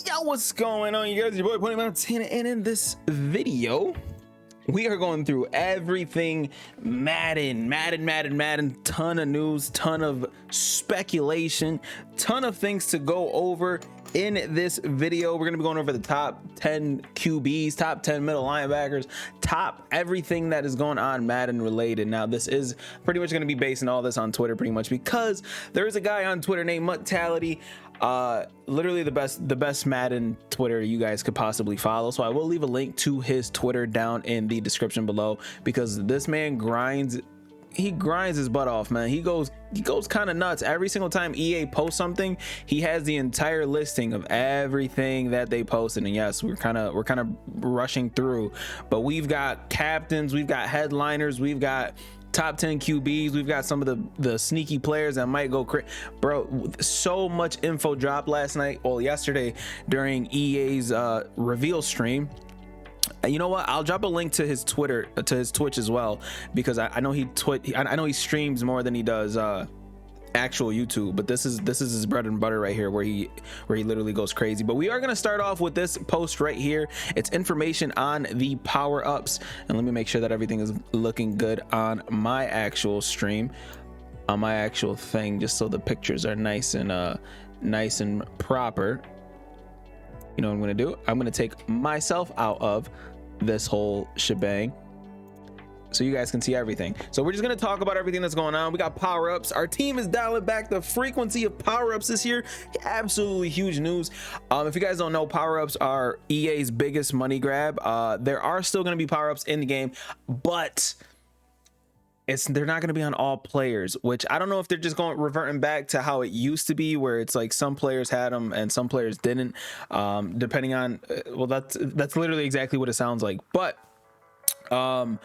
Yo, what's going on, you guys? Your boy Pony Mountain, and in this video we are going through everything Madden. Ton of news, ton of speculation, ton of things to go over in this video. We're gonna be going over the top 10 QBs, top 10 middle linebackers, top everything that is going on Madden related. Now, this is pretty much gonna be basing all this on Twitter, pretty much, because there is a guy on Twitter named Mutt, literally the best Madden Twitter you guys could possibly follow. So I will leave a link to his Twitter down in the description below, because this man grinds his butt off, man. He goes kind of nuts every single time EA posts something. He has the entire listing of everything that they posted, and yes, we're kind of rushing through, but we've got captains, we've got headliners, we've got top 10 QBs, we've got some of the sneaky players that might go bro. So much info dropped yesterday during EA's reveal stream. You know what, I'll drop a link to his Twitter, to his Twitch as well, because I know I know he streams more than he does actual YouTube, but this is his bread and butter right here, where he literally goes crazy. But we are going to start off with this post right here. It's information on the power-ups, and let me make sure that everything is looking good on my actual stream, on my actual thing, just so the pictures are nice and proper. You know what I'm going to do? I'm going to take myself out of this whole shebang so you guys can see everything. So we're just going to talk about everything that's going on. We got power-ups. Our team is dialing back the frequency of power-ups this year. Absolutely huge news. If you guys don't know, power-ups are EA's biggest money grab. There are still going to be power-ups in the game, but they're not going to be on all players, which I don't know if they're just reverting back to how it used to be, where it's like some players had them and some players didn't, depending on, well, that's literally exactly what it sounds like. But them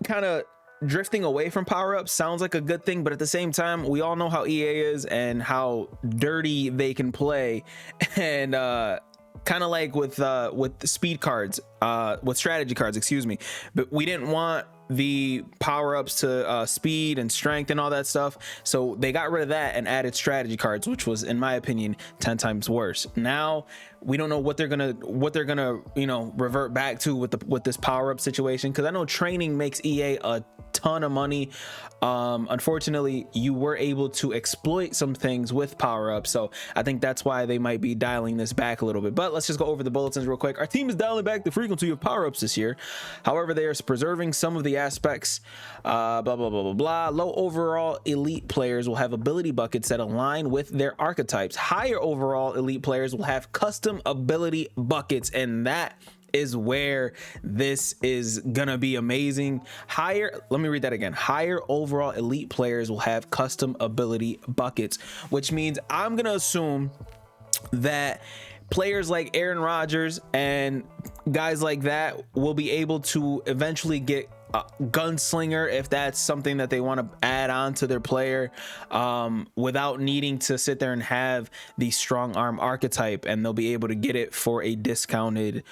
kind of drifting away from power-ups sounds like a good thing, but at the same time, we all know how EA is and how dirty they can play, and kind of like with speed cards, with strategy cards, excuse me. But we didn't want the power-ups to speed and strength and all that stuff, so they got rid of that and added strategy cards, which was, in my opinion, 10 times worse. Now we don't know what they're gonna revert back to with this power-up situation, because I know training makes EA a ton of money. Unfortunately, you were able to exploit some things with power-ups, so I think that's why they might be dialing this back a little bit. But let's just go over the bulletins real quick. Our team is dialing back the frequency of power-ups this year. However, they are preserving some of the aspects. Blah blah blah blah blah. Low overall elite players will have ability buckets that align with their archetypes. Higher overall elite players will have custom ability buckets, and that is where this is gonna be amazing. Let me read that again. Higher overall elite players will have custom ability buckets, which means I'm gonna assume that players like Aaron Rodgers and guys like that will be able to eventually get Gunslinger, if that's something that they want to add on to their player, without needing to sit there and have the strong arm archetype, and they'll be able to get it for a discounted,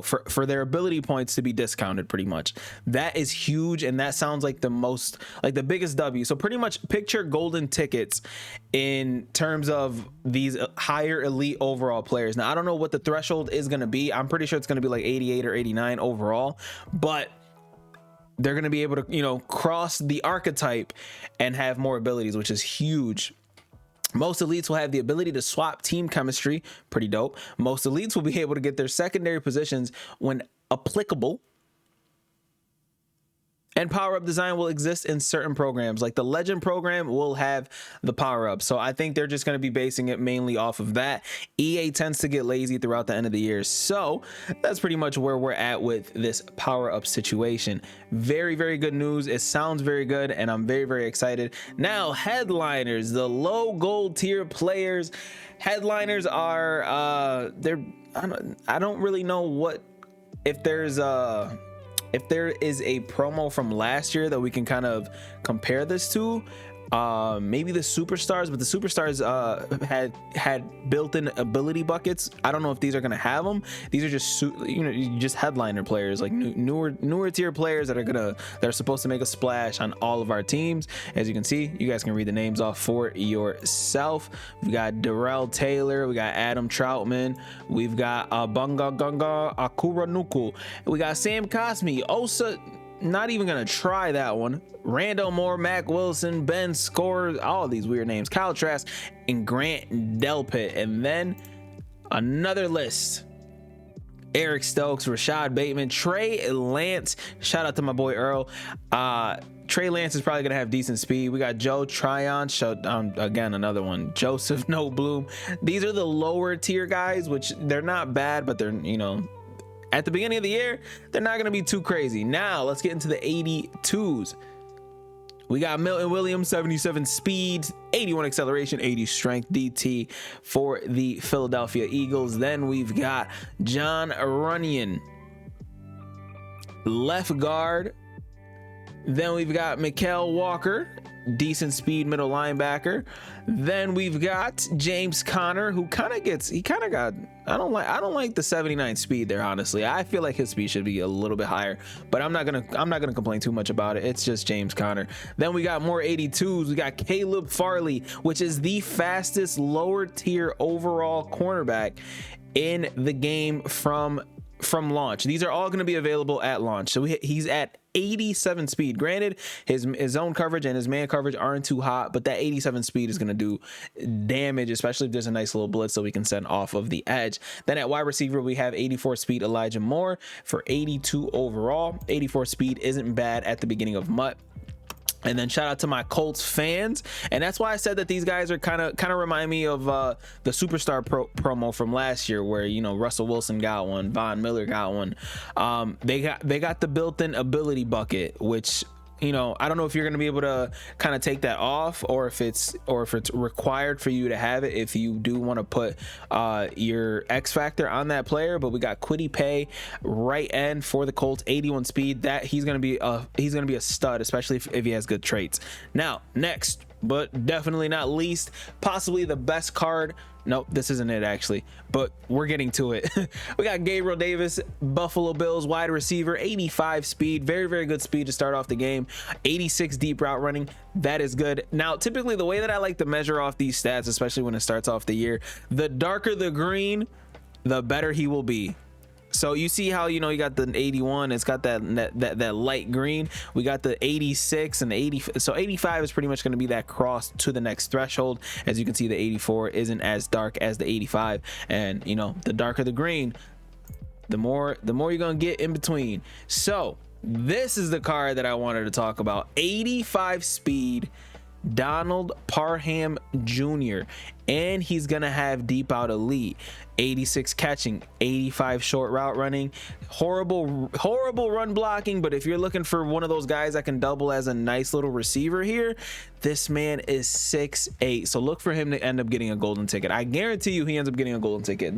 for their ability points to be discounted, pretty much. That is huge, and that sounds like the biggest W. So pretty much picture golden tickets in terms of these higher elite overall players. Now, I don't know what the threshold is going to be. I'm pretty sure it's going to be like 88 or 89 overall, but they're going to be able to, cross the archetype and have more abilities, which is huge. Most elites will have the ability to swap team chemistry. Pretty dope. Most elites will be able to get their secondary positions when applicable. And power-up design will exist in certain programs, like the Legend program will have the power-up. So I think they're just going to be basing it mainly off of that. EA tends to get lazy throughout the end of the year. So that's pretty much where we're at with this power-up situation. Very, very good news. It sounds very good, and I'm very, very excited. Now, headliners, the low gold tier players. Headliners are, I don't really know if there is a promo from last year that we can kind of compare this to. maybe the superstars, but the superstars had built-in ability buckets. I don't know if these are gonna have them. These are just just headliner players, like newer tier players that are supposed to make a splash on all of our teams. As you can see, you guys can read the names off for yourself. We got Darrell Taylor, we got Adam Troutman, we've got Bunga Gunga Akura Nuku, we got Sam Cosmi, Osa, not even gonna try that one, Randall Moore, Mac Wilson, Ben Score, all of these weird names, Kyle Trask, and Grant Delpit. And then another list: Eric Stokes, Rashad Bateman, Trey Lance. Shout out to my boy Earl. Trey Lance is probably gonna have decent speed. We got Joe Tryon, again another one, Joseph No Bloom. These are the lower tier guys, which they're not bad, but they're, at the beginning of the year, they're not gonna be too crazy. Now let's get into the 82s. We got Milton Williams, 77 speed, 81 acceleration, 80 strength, DT for the Philadelphia Eagles. Then we've got John Runyon, left guard. Then we've got Mikael Walker, decent speed middle linebacker. Then we've got James Conner, who I don't like the 79 speed there, honestly. I feel like his speed should be a little bit higher, but I'm not gonna complain too much about it. It's just James Conner. Then we got more 82s. We got Caleb Farley, which is the fastest lower tier overall cornerback in the game from launch. These are all going to be available at launch. So he's at 87 speed. Granted, his zone coverage and his man coverage aren't too hot, but that 87 speed is going to do damage, especially if there's a nice little blitz that we can send off of the edge. Then at wide receiver, we have 84 speed Elijah Moore for 82 overall. 84 speed isn't bad at the beginning of Mutt. And then shout out to my Colts fans, and that's why I said that these guys are kind of remind me of the superstar promo from last year, where Russell Wilson got one, Von Miller got one. They got the built-in ability bucket, which I don't know if you're going to be able to kind of take that off, or if it's required for you to have it if you do want to put your X factor on that player. But we got Kwity Paye, right end for the Colts, 81 speed. That he's going to be a stud, especially if he has good traits. Now, next, but definitely not least, possibly the best card. Nope, this isn't it actually, but we're getting to it. We got Gabriel Davis, Buffalo Bills wide receiver, 85 speed, very, very good speed to start off the game. 86 deep route running, that is good. Now, typically the way that I like to measure off these stats, especially when it starts off the year, the darker the green, the better he will be. So you see how you got the 81, it's got that light green. We got the 86 and the 80, so 85 is pretty much going to be that cross to the next threshold. As you can see, the 84 isn't as dark as the 85, and the darker the green, the more you're gonna get in between. So this is the card that I wanted to talk about. 85 speed Donald Parham Jr., and he's gonna have deep out elite, 86 catching, 85 short route running, horrible run blocking. But if you're looking for one of those guys that can double as a nice little receiver here, this man is 6'8", so look for him to end up getting a golden ticket. I guarantee you he ends up getting a golden ticket.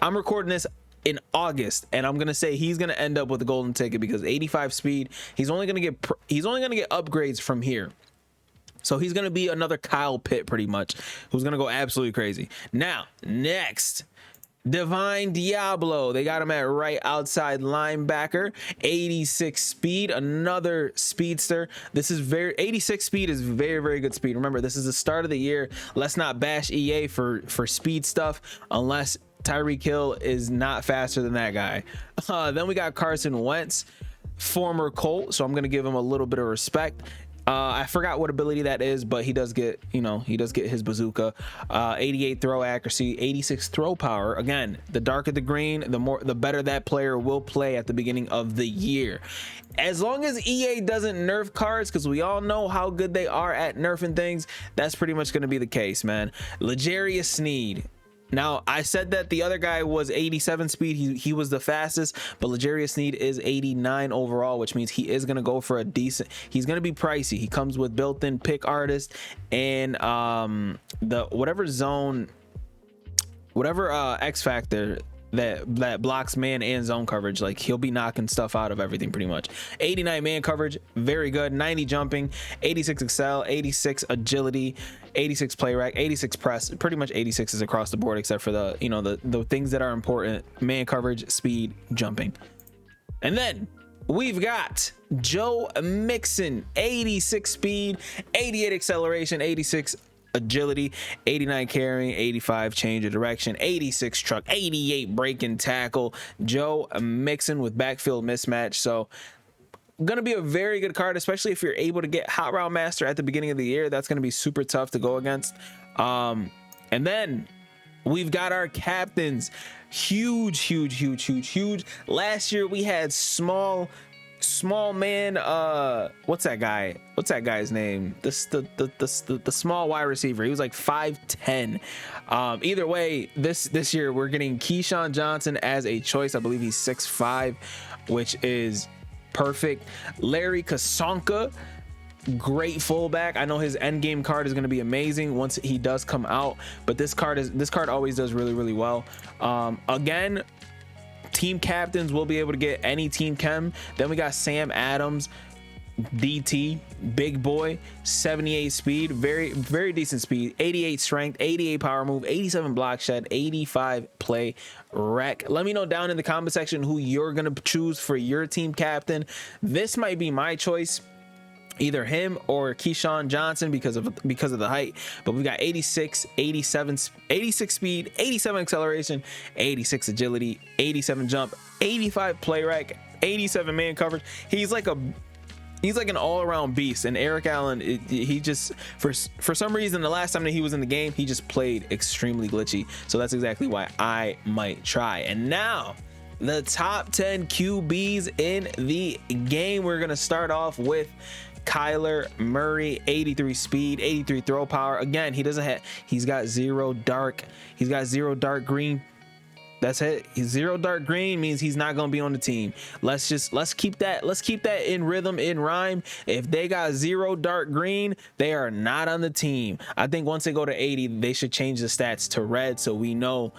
I'm recording this in August, and I'm gonna say he's gonna end up with a golden ticket, because 85 speed, he's only gonna get upgrades from here. So he's going to be another Kyle Pitt pretty much, who's going to go absolutely crazy. Now, next, Divine Diablo. They got him at right outside linebacker, 86 speed, another speedster. 86 speed is very, very good speed. Remember, this is the start of the year. Let's not bash EA for speed stuff unless Tyreek Hill is not faster than that guy. Then we got Carson Wentz, former Colt, so I'm going to give him a little bit of respect. I forgot what ability that is, but he does get his bazooka. 88 throw accuracy, 86 throw power. Again, the darker the green, the better that player will play at the beginning of the year. As long as EA doesn't nerf cards, because we all know how good they are at nerfing things, that's pretty much going to be the case, man. L'Jarius Sneed. Now, I said that the other guy was 87 speed. He was the fastest, but L'Jarius Sneed is 89 overall, which means he is going to go for a decent. He's going to be pricey. He comes with built-in pick artist and whatever X factor that blocks man and zone coverage. Like, he'll be knocking stuff out of everything pretty much. 89 man coverage, very good. 90 jumping, 86 excel, 86 agility, 86 play rec, 86 press. Pretty much 86 is across the board, except for the, you know, the things that are important: man coverage, speed, jumping. And then we've got Joe Mixon, 86 speed, 88 acceleration, 86 agility, 89 carrying, 85 change of direction, 86 truck, 88 break and tackle. Joe Mixon with backfield mismatch. So gonna be a very good card, especially if you're able to get Hot Route Master at the beginning of the year. That's gonna be super tough to go against. And then we've got our captains. Huge. Last year we had small man, what's that guy's name? The small wide receiver. He was like 5'10". Either way, this year we're getting Keyshawn Johnson as a choice. I believe he's 6'5", which is perfect. Larry Kasonka, great fullback. I know his end game card is going to be amazing once he does come out, but this card always does really well. Again, team captains will be able to get any team chem. Then we got Sam Adams, DT, big boy, 78 speed, very decent speed, 88 strength, 88 power move, 87 block shed, 85 play rec. Let me know down in the comment section who you're gonna choose for your team captain. This might be my choice, either him or Keyshawn Johnson because of the height. But we got 86 speed, 87 acceleration, 86 agility, 87 jump, 85 play rec, 87 man coverage. He's like an all-around beast. And Eric Allen, he just for some reason, the last time that he was in the game, he just played extremely glitchy. So that's exactly why I might try. And now the top 10 QBs in the game. We're gonna start off with Kyler Murray, 83 speed, 83 throw power. Again, he's got zero dark green. That's it. Zero dark green means he's not going to be on the team. Let's keep that in rhythm, in rhyme. If they got zero dark green, they are not on the team. I think once they go to 80, they should change the stats to red, so we know.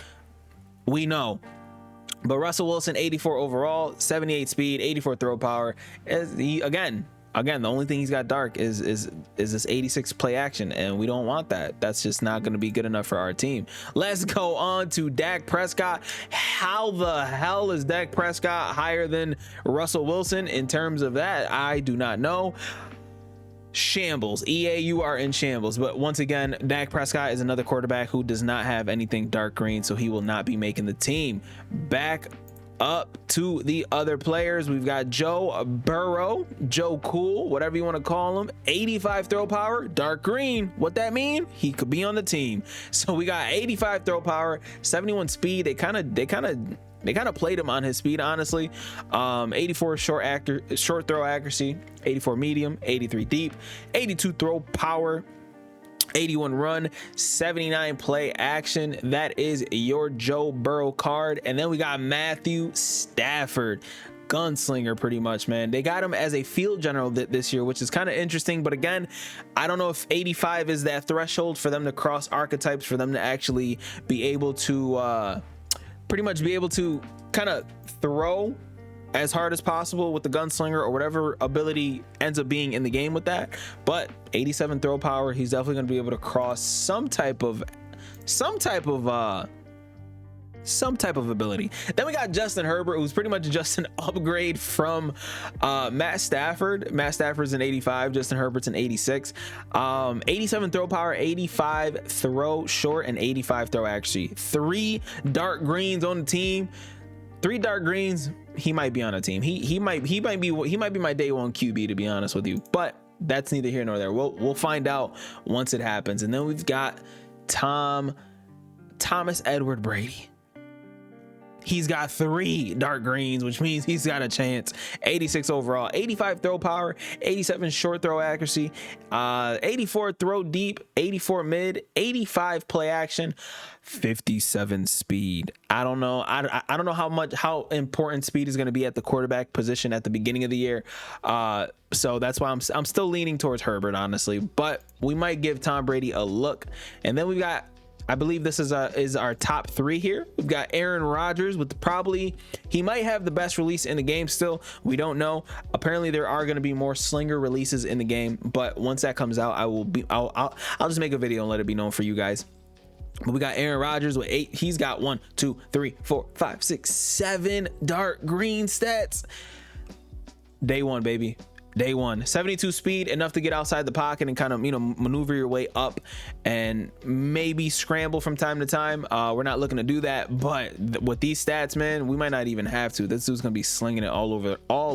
But Russell Wilson, 84 overall, 78 speed, 84 throw power. Again, the only thing he's got dark is this 86 play action, and we don't want that. That's just not going to be good enough for our team. Let's go on to Dak Prescott. How the hell is Dak Prescott higher than Russell Wilson in terms of that? I do not know. Shambles. EA, you are in shambles. But once again, Dak Prescott is another quarterback who does not have anything dark green, so he will not be making the team. Back up to the other players, we've got Joe Burrow, Joe Cool, whatever you want to call him, 85 throw power, dark green. What that mean? He could be on the team. So we got 85 throw power, 71 speed. They kind of played him on his speed, honestly. 84 short throw accuracy, 84 medium, 83 deep, 82 throw power, 81 run, 79 play action. That is your Joe Burrow card. And then we got Matthew Stafford, gunslinger, pretty much, man. They got him as a field general this year, which is kind of interesting. But again, I don't know if 85 is that threshold for them to cross archetypes, for them to actually be able to pretty much be able to kind of throw as hard as possible with the gunslinger, or whatever ability ends up being in the game with that. But 87 throw power, he's definitely going to be able to cross some type of ability. Then we got Justin Herbert, who's pretty much just an upgrade from Matt Stafford. Matt Stafford's an 85, Justin Herbert's an 86. 87 throw power, 85 throw short, and 85 throw accuracy. 3 dark greens on the team. 3 dark greens, he might be on a team. He might be my day one QB, to be honest with you. But that's neither here nor there. We'll find out once it happens. And then we've got Thomas Edward Brady. He's got 3 dark greens, which means he's got a chance. 86 overall, 85 throw power, 87 short throw accuracy, 84 throw deep, 84 mid, 85 play action, 57 speed. I don't know. I don't know how important speed is going to be at the quarterback position at the beginning of the year. So that's why I'm still leaning towards Herbert, honestly. But we might give Tom Brady a look. And then we got I believe this is our top 3 here. We've got Aaron Rodgers with he might have the best release in the game still. We don't know. Apparently there are going to be more slinger releases in the game, but once that comes out, I'll just make a video and let it be known for you guys. But we got Aaron Rodgers with 8. He's got 1, 2, 3, 4, 5, 6, 7 dark green stats. Day 1, baby. Day 1. 72 speed, enough to get outside the pocket and kind of, maneuver your way up and maybe scramble from time to time. We're not looking to do that, but with these stats, man, we might not even have to. This dude's gonna be slinging it all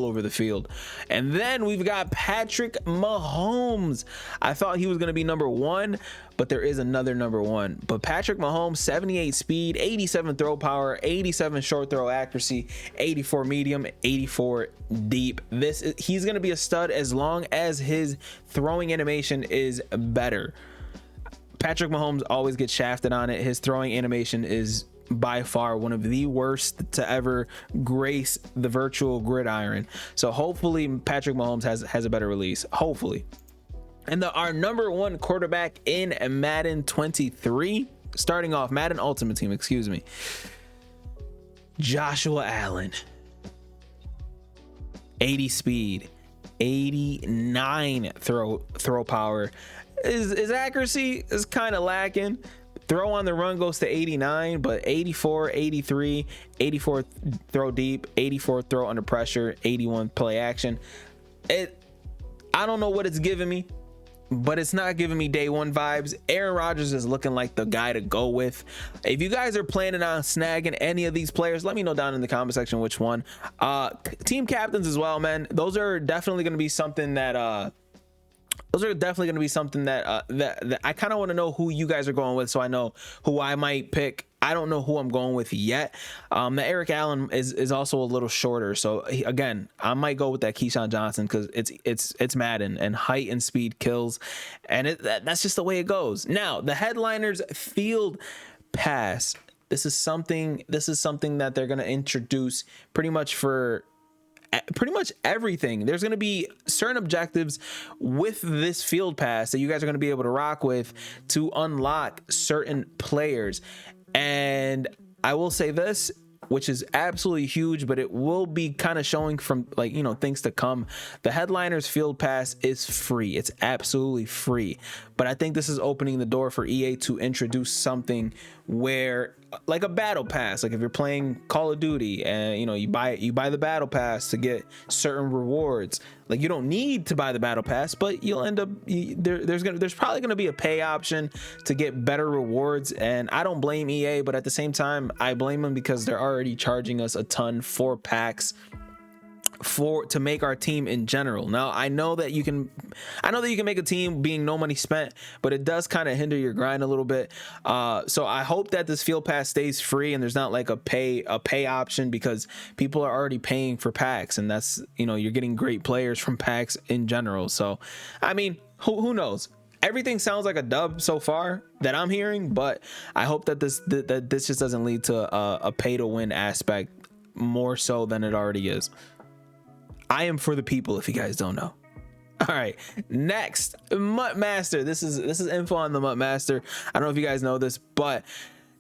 over the field. And then we've got Patrick Mahomes. I thought he was gonna be number 1, but there is another number 1. But Patrick Mahomes, 78 speed, 87 throw power, 87 short throw accuracy, 84 medium, 84 deep. He's gonna be a stud as long as his throwing animation is better. Patrick Mahomes always gets shafted on it. His throwing animation is by far one of the worst to ever grace the virtual gridiron. So hopefully Patrick Mahomes has a better release. Hopefully. And our number 1 quarterback in Madden 23, starting off Madden Ultimate Team, excuse me, Joshua Allen. 80 speed, 89 throw power. His accuracy is kind of lacking. Throw on the run goes to 89, but 84, 83, 84 throw deep, 84 throw under pressure, 81 play action. I don't know what it's giving me, but it's not giving me day 1 vibes. Aaron Rodgers is looking like the guy to go with. If you guys are planning on snagging any of these players, let me know down in the comment section which one. Team captains as well, man. Those are definitely going to be something that that I kind of want to know who you guys are going with, so I know who I might pick. I don't know who I'm going with yet. The Eric Allen is also a little shorter, so again, I might go with that Keyshawn Johnson because it's Madden and height and speed kills, and that's just the way it goes. Now the headliners field pass. This is something that they're gonna introduce pretty much everything. There's going to be certain objectives with this field pass that you guys are going to be able to rock with to unlock certain players. And I will say this, which is absolutely huge, but it will be kind of showing from things to come. The headliners field pass is free. It's absolutely free. But I think this is opening the door for EA to introduce something where, like a battle pass, like if you're playing Call of Duty and you buy the battle pass to get certain rewards. Like you don't need to buy the battle pass, but you'll end up there's probably going to be a pay option to get better rewards. And I don't blame EA, but at the same time I blame them because they're already charging us a ton for packs to make our team in general. Now I know that you can make a team being no money spent, but it does kind of hinder your grind a little bit. So I hope that this field pass stays free and there's not like a pay option, because people are already paying for packs, and that's you're getting great players from packs in general. So I mean, who knows? Everything sounds like a dub so far that I'm hearing, but I hope that this just doesn't lead to a pay to win aspect more so than it already is. I am for the people, if you guys don't know. All right, next, Mutt Master. This is info on the Mutt Master. I don't know if you guys know this, but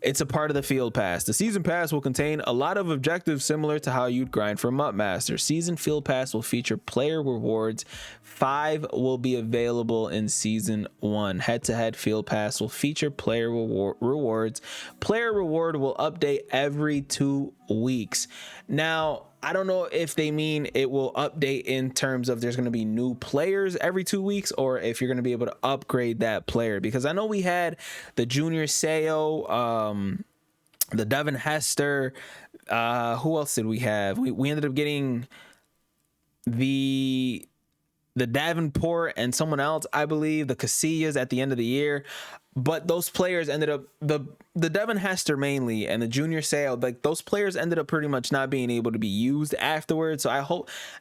it's a part of the field pass. The season pass will contain a lot of objectives similar to how you'd grind for Mutt Master. Season field pass will feature player rewards. 5 will be available in season 1. Head-to-head field pass will feature player rewards. Player reward will update every 2 weeks. Now, I don't know if they mean it will update in terms of there's going to be new players every 2 weeks, or if you're going to be able to upgrade that player, because I know we had the Junior Seau, the Devin Hester, who else did we have? We ended up getting the Davenport and someone else, I believe, the Casillas at the end of the year. But those players ended up, the Devin Hester mainly and the Junior Seau, like those players ended up pretty much not being able to be used afterwards. So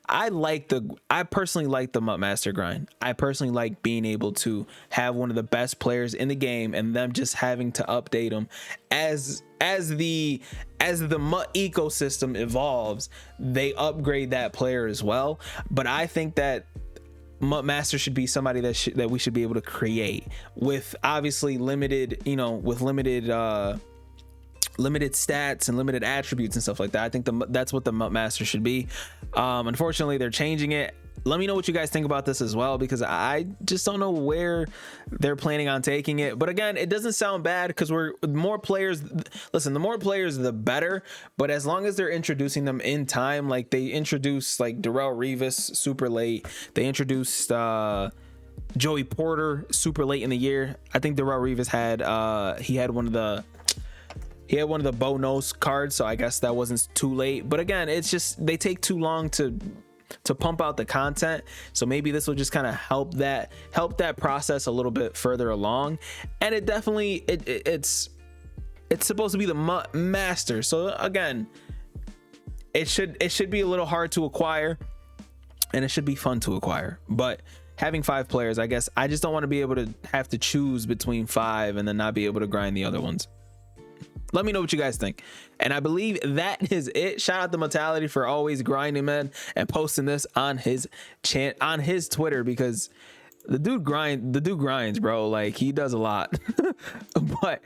I personally like the Mutt Master grind. I personally like being able to have one of the best players in the game and them just having to update them as the Mutt ecosystem evolves. They upgrade that player as well. But I think that Mutt Master should be somebody that we should be able to create with obviously limited, with limited stats and limited attributes and stuff like that. I think that's what the Mutt Master should be. Unfortunately, they're changing it. Let me know what you guys think about this as well, because I just don't know where they're planning on taking it. But again, it doesn't sound bad because we're more players. Listen, the more players, the better. But as long as they're introducing them in time, like they introduced like Darrelle Revis super late. They introduced Joey Porter super late in the year. I think Darrelle Revis had one of the bow nose cards, so I guess that wasn't too late. But again, it's just they take too long to pump out the content, so maybe this will just kind of help that process a little bit further along. And it definitely it's supposed to be the Mutt Master, so again, it should be a little hard to acquire, and it should be fun to acquire. But having 5 players, I guess I just don't want to be able to have to choose between 5 and then not be able to grind the other ones. Let me know what you guys think. And I believe that is it. Shout out to Mortality for always grinding, man, and posting this on his Twitter, because the dude grinds, bro. Like, he does a lot. But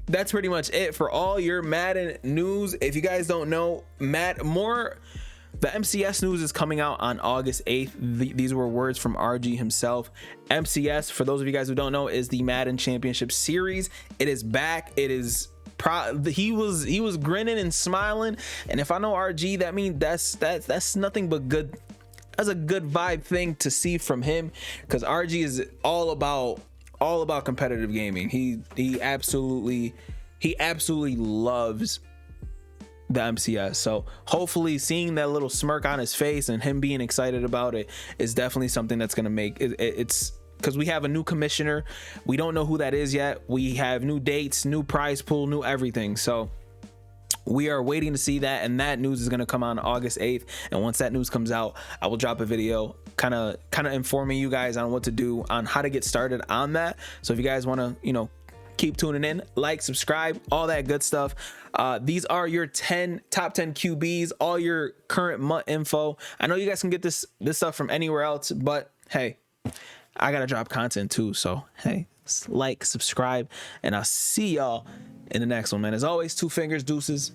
that's pretty much it for all your Madden news. If you guys don't know, the MCS news is coming out on August 8th. These were words from RG himself. MCS, for those of you guys who don't know, is the Madden Championship Series. It is back. It is he was grinning and smiling, and if I know RG, that means that's nothing but good. That's a good vibe thing to see from him, because RG is all about competitive gaming. He absolutely loves the MCS. So hopefully seeing that little smirk on his face and him being excited about it is definitely something that's going to make it's because we have a new commissioner. We don't know who that is yet. We have new dates, new prize pool, new everything. So we are waiting to see that, and that news is going to come on August 8th. And once that news comes out, I will drop a video kind of informing you guys on what to do, on how to get started on that. So if you guys want to, keep tuning in, like, subscribe, all that good stuff. These are your top 10 QBs, all your current Mutt info. I know you guys can get this stuff from anywhere else, but hey, I gotta drop content too. So hey, like, subscribe, and I'll see y'all in the next one, man. As always, 2 fingers, deuces.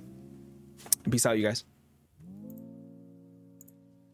Peace out, you guys.